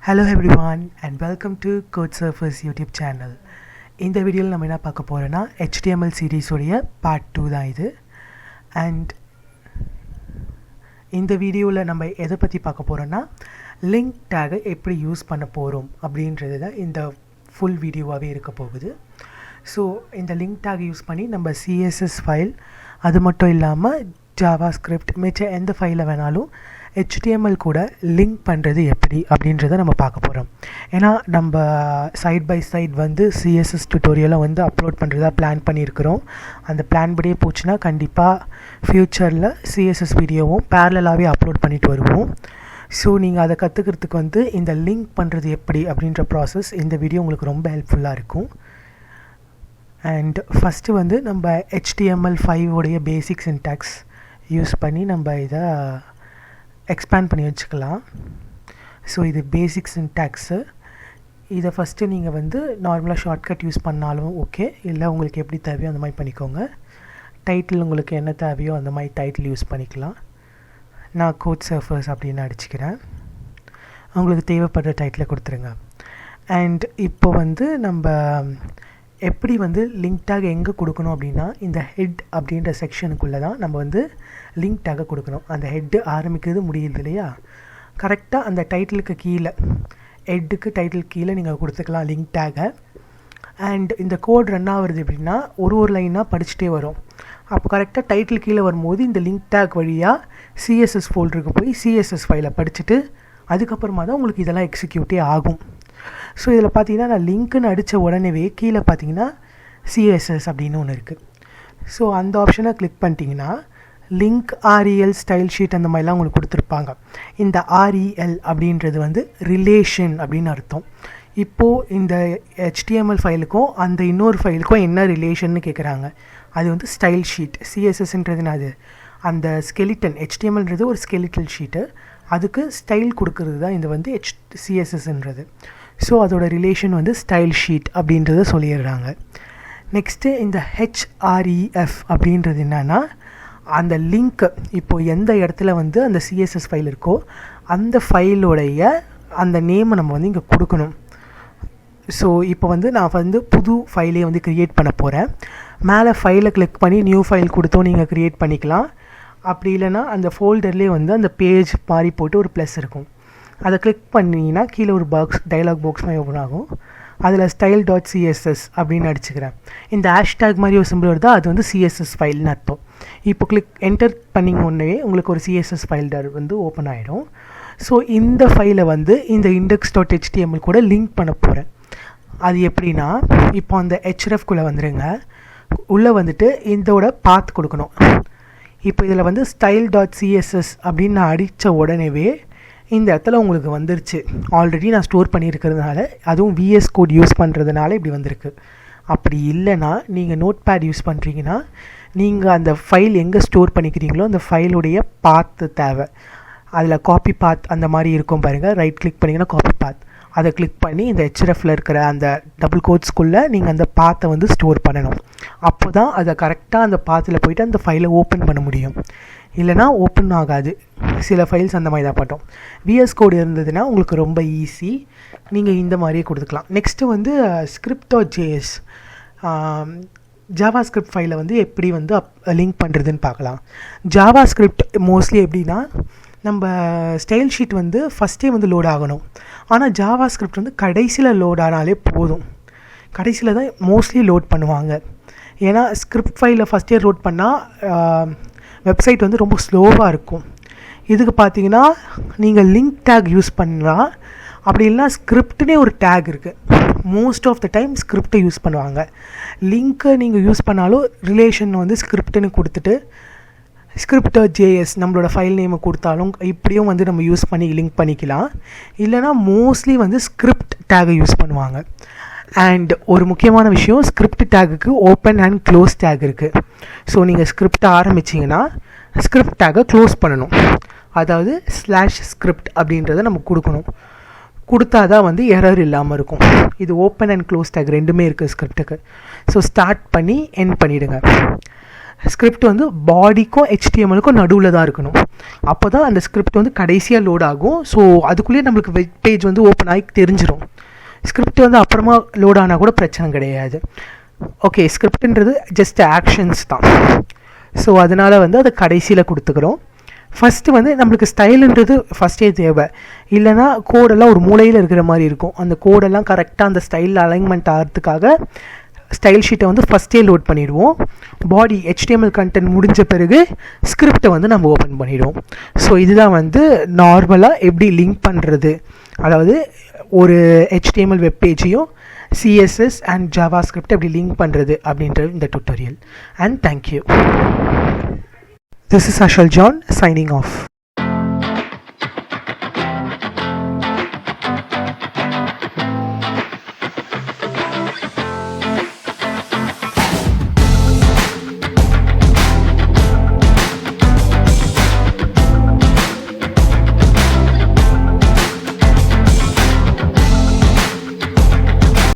Hello everyone and welcome to Code Surfers YouTube channel. இந்த வீடியோவில் நம்ம என்ன பார்க்க போகிறோன்னா HTML சீரீஸோடைய பார்ட் 2 தான் இது. அண்ட் இந்த வீடியோவில் நம்ம எதை பற்றி பார்க்க போகிறோன்னா லிங்க் டேகை எப்படி யூஸ் பண்ண போகிறோம் அப்படின்றது தான் இந்த ஃபுல் வீடியோவாகவே இருக்க போகுது. ஸோ இந்த லிங்க் டேகை யூஸ் பண்ணி நம்ம CSS ஃபைல் அது மட்டும் இல்லாமல் ஜாவாஸ்கிரிப்ட் மிச்ச எந்த ஃபைலை வேணாலும் HTML கூட லிங்க் பண்ணுறது எப்படி அப்படின்றத நம்ம பார்க்க போகிறோம். ஏன்னா நம்ம சைட் பை சைட் வந்து CSS டுட்டோரியலாக வந்து அப்லோட் பண்ணுறதா பிளான் பண்ணியிருக்கிறோம். அந்த பிளான் படியே போச்சுன்னா கண்டிப்பாக ஃப்யூச்சரில் CSS வீடியோவும் பேரலாகவே அப்லோட் பண்ணிட்டு வருவோம். ஸோ நீங்கள் அதை கற்றுக்கிறதுக்கு வந்து இந்த லிங்க் பண்ணுறது எப்படி அப்படின்ற ப்ராசஸ் இந்த வீடியோ உங்களுக்கு ரொம்ப ஹெல்ப்ஃபுல்லாக இருக்கும். அண்ட் ஃபஸ்ட்டு வந்து நம்ம HTML5 உடைய பேசிக் சின்டாக்ஸ் யூஸ் பண்ணி நம்ம இதை எக்ஸ்பேண்ட் பண்ணி வச்சுக்கலாம். ஸோ இது பேசிக் சின்டாக்ஸு. இதை ஃபஸ்ட்டு நீங்கள் வந்து நார்மலாக ஷார்ட்கட் யூஸ் பண்ணாலும் ஓகே, இல்லை உங்களுக்கு எப்படி தேவையோ அந்த மாதிரி பண்ணிக்கோங்க. டைட்டில் உங்களுக்கு என்ன தேவையோ அந்த மாதிரி டைட்டில் யூஸ் பண்ணிக்கலாம். நான் கோட் சர்ஃபர்ஸ் அப்படின்னு அடிச்சுக்கிறேன். உங்களுக்கு தேவைப்படுற டைட்டிலை கொடுத்துருங்க. அண்ட் இப்போ வந்து நம்ம எப்படி வந்து லிங்க் டேக் எங்கே கொடுக்கணும் அப்படின்னா இந்த ஹெட் அப்படின்ற செக்ஷனுக்குள்ளே தான் நம்ம வந்து லிங்க் டேக்கை கொடுக்கணும். அந்த ஹெட்டு ஆரம்பிக்கிறது முடியுது இல்லையா, கரெக்டாக அந்த டைட்டிலுக்கு கீழே ஹெட்டுக்கு டைட்டில் கீழே நீங்கள் கொடுத்துக்கலாம் லிங்க் டேக்கை. அண்ட் இந்த கோட் ரன் ஆகுறது எப்படின்னா ஒரு லைனாக படிச்சுட்டே வரும். அப்போ கரெக்டாக டைட்டில் கீழே வரும்போது இந்த லிங்க் டேக் வழியாக CSS ஃபோல்டருக்கு போய் CSS ஃபைலை படிச்சுட்டு அதுக்கப்புறமா தான் உங்களுக்கு இதெல்லாம் எக்ஸிக்யூட்டே ஆகும். ஸோ இதில் பார்த்தீங்கன்னா நான் லிங்க்குன்னு அடித்த உடனே கீழே பார்த்தீங்கன்னா CSS அப்படின்னு ஒன்று இருக்குது. ஸோ அந்த ஆப்ஷனை கிளிக் பண்ணிட்டீங்கன்னா லிங்க் REL ஸ்டைல் ஷீட் அந்த மாதிரிலாம் உங்களுக்கு கொடுத்துருப்பாங்க. இந்த REL அப்படின்றது வந்து ரிலேஷன் அப்படின்னு அர்த்தம். இப்போது இந்த HTML ஃபைலுக்கும் அந்த இன்னொரு ஃபைலுக்கும் என்ன ரிலேஷன்னு கேட்குறாங்க. அது வந்து ஸ்டைல் ஷீட். CSSன்றது அது அந்த ஸ்கெலிட்டன், HTMLன்றது ஒரு ஸ்கெலிட்டல் ஷீட்டு, அதுக்கு ஸ்டைல் கொடுக்கறது தான் இந்த வந்து CSSன்றது. ஸோ அதோட ரிலேஷன் வந்து ஸ்டைல் ஷீட் அப்படின்றத சொல்லிடுறாங்க. நெக்ஸ்ட்டு இந்த href அப்படின்றது என்னென்னா அந்த லிங்க்கு இப்போது எந்த இடத்துல வந்து அந்த CSS ஃபைல் இருக்கோ அந்த ஃபைலோடைய அந்த நேமை நம்ம வந்து இங்கே கொடுக்கணும். ஸோ இப்போ வந்து நான் வந்து புது ஃபைலே வந்து க்ரியேட் பண்ண போகிறேன். மேலே ஃபைலை கிளிக் பண்ணி நியூ ஃபைல் கொடுத்தோம் நீங்கள் க்ரியேட் பண்ணிக்கலாம். அப்படி இல்லைனா அந்த ஃபோல்டர்லேயே வந்து அந்த பேஜ் மாறி போட்டு ஒரு ப்ளஸ் இருக்கும், அதை கிளிக் பண்ணிங்கன்னா கீழே ஒரு டைலாக் பாக்ஸ் மாதிரி ஓப்பன் ஆகும். அதில் style.css அப்படின்னு அடிச்சுக்கிறேன். இந்த ஹேஷ்டேக் மாதிரி ஒரு சிம்பிள் வருதா, அது வந்து CSS ஃபைல்னு அர்த்தம். இப்போ என்டர் பண்ணிங்க ஒன்றே உங்களுக்கு ஒரு CSS ஃபைல் வந்து ஓப்பன் ஆகிடும். ஸோ இந்த ஃபைலை வந்து இந்த index.html கூட லிங்க் பண்ண போகிறேன். அது எப்படின்னா இப்போ அந்த hrefக்குள்ளே வந்துடுங்க. உள்ளே வந்துட்டு இதோட பாத் கொடுக்கணும். இப்போ இதில் வந்து style.css அப்படின்னு நான் அடித்த உடனேவே இந்த இடத்துல உங்களுக்கு வந்துருச்சு. ஆல்ரெடி நான் ஸ்டோர் பண்ணியிருக்கிறதுனால, அதுவும் VS கோட் யூஸ் பண்ணுறதுனால இப்படி வந்திருக்கு. அப்படி இல்லைனா நீங்கள் நோட் பேட் யூஸ் பண்ணுறீங்கன்னா நீங்கள் அந்த ஃபைல் எங்கே ஸ்டோர் பண்ணிக்கிறீங்களோ அந்த ஃபைலுடைய பாத்து தேவை. அதில் காப்பி பாத் அந்த மாதிரி இருக்கும் பாருங்கள். ரைட் கிளிக் பண்ணிங்கன்னா காப்பி பாத், அதை கிளிக் பண்ணி இந்த hrefல இருக்கிற அந்த டபுள் கோட்ஸ்குள்ளே நீங்கள் அந்த பாத்தை வந்து ஸ்டோர் பண்ணணும். அப்போ தான் அதை கரெக்டாக அந்த பாத்தில் போய்ட்டு அந்த ஃபைலை ஓப்பன் பண்ண முடியும். இல்லைனா ஓப்பன் ஆகாது. சில ஃபைல்ஸ் அந்த மாதிரி தான் பண்ணோம். VS கோடு இருந்ததுன்னா உங்களுக்கு ரொம்ப ஈஸி, நீங்கள் இந்த மாதிரியே கொடுத்துக்கலாம். நெக்ஸ்ட்டு வந்து script.js ஜாவாஸ்கிரிப்ட் ஃபைலை வந்து எப்படி வந்து லிங்க் பண்ணுறதுன்னு பார்க்கலாம். ஜாவாஸ்கிரிப்ட் மோஸ்ட்லி எப்படின்னா நம்ம ஸ்டைல் ஷீட் வந்து ஃபஸ்ட்டே வந்து லோட் ஆகணும். ஆனால் ஜாவாஸ்கிரிப்ட் வந்து கடைசியில் லோட் ஆனாலே போதும். கடைசியில் தான் மோஸ்ட்லி லோட் பண்ணுவாங்க. ஏன்னா ஸ்கிரிப்ட் ஃபைலை ஃபஸ்ட்டே லோட் பண்ணால் வெப்சைட் வந்து ரொம்ப ஸ்லோவாக இருக்கும். இதுக்கு பார்த்தீங்கன்னா நீங்கள் லிங்க் டேக் யூஸ் பண்ணலாம். அப்படி இல்லைனா ஸ்கிரிப்ட்னே ஒரு டேக் இருக்குது. மோஸ்ட் ஆஃப் த டைம் ஸ்கிரிப்டை யூஸ் பண்ணுவாங்க. லிங்க்கை நீங்கள் யூஸ் பண்ணாலும் ரிலேஷன் வந்து ஸ்கிரிப்டுன்னு கொடுத்துட்டு script.js நம்மளோட ஃபைல் நேமை கொடுத்தாலும் இப்படியும் வந்து நம்ம யூஸ் பண்ணி லிங்க் பண்ணிக்கலாம். இல்லைனா மோஸ்ட்லி வந்து ஸ்கிரிப்ட் டேகை யூஸ் பண்ணுவாங்க. அண்ட் ஒரு முக்கியமான விஷயம், ஸ்கிரிப்ட் டேகுக்கு ஓப்பன் அண்ட் க்ளோஸ் டேக் இருக்குது. ஸோ நீங்கள் ஸ்கிரிப்டை ஆரம்பிச்சிங்கன்னா ஸ்கிரிப்ட் டேகை க்ளோஸ் பண்ணணும். அதாவது /script அப்படின்றத நம்ம கொடுக்கணும். கொடுத்தா தான் வந்து எரர் இல்லாமல் இருக்கும். இது ஓப்பன் அண்ட் க்ளோஸ் டேக் ரெண்டுமே இருக்குது ஸ்கிரிப்டுக்கு. ஸோ ஸ்டார்ட் பண்ணி எண்ட் பண்ணிவிடுங்க. ஸ்கிரிப்ட் வந்து பாடிக்கும் HTMLக்கும் நடுவில் தான் இருக்கணும். அப்போ தான் அந்த ஸ்கிரிப்ட் வந்து கடைசியாக லோட் ஆகும். ஸோ அதுக்குள்ளேயே நம்மளுக்கு வெப் பேஜ் வந்து ஓப்பன் ஆகி தெரிஞ்சிடும். ஸ்கிரிப்ட் வந்து அப்புறமா லோட் ஆனால் கூட பிரச்சனை கிடையாது. ஓகே, ஸ்கிரிப்டுன்றது ஜஸ்ட் ஆக்ஷன்ஸ் தான். ஸோ அதனால் வந்து அதை கடைசியில் கொடுத்துக்கிறோம். ஃபஸ்ட்டு வந்து நம்மளுக்கு ஸ்டைலுன்றது ஃபஸ்ட்டே தேவை. இல்லைனா கோடெல்லாம் ஒரு மூலையில் இருக்கிற மாதிரி இருக்கும். அந்த கோடெல்லாம் கரெக்டாக அந்த ஸ்டைலில் அலைன்மெண்ட் ஆகிறதுக்காக ஸ்டைல் ஷீட்டை வந்து ஃபஸ்ட்டே லோட் பண்ணிவிடுவோம். பாடி HTML கண்டென்ட் முடிஞ்ச பிறகு ஸ்கிரிப்டை வந்து நம்ம ஓப்பன் பண்ணிவிடுவோம். ஸோ இதுதான் வந்து நார்மலாக எப்படி லிங்க் பண்ணுறது, அதாவது ஒரு HTML வெப் பேஜையும் CSS அண்ட் JavaScript எப்படி லிங்க் பண்ணுறது அப்படின்றது இந்த tutorial. And thank you. This is harshaljohn signing off.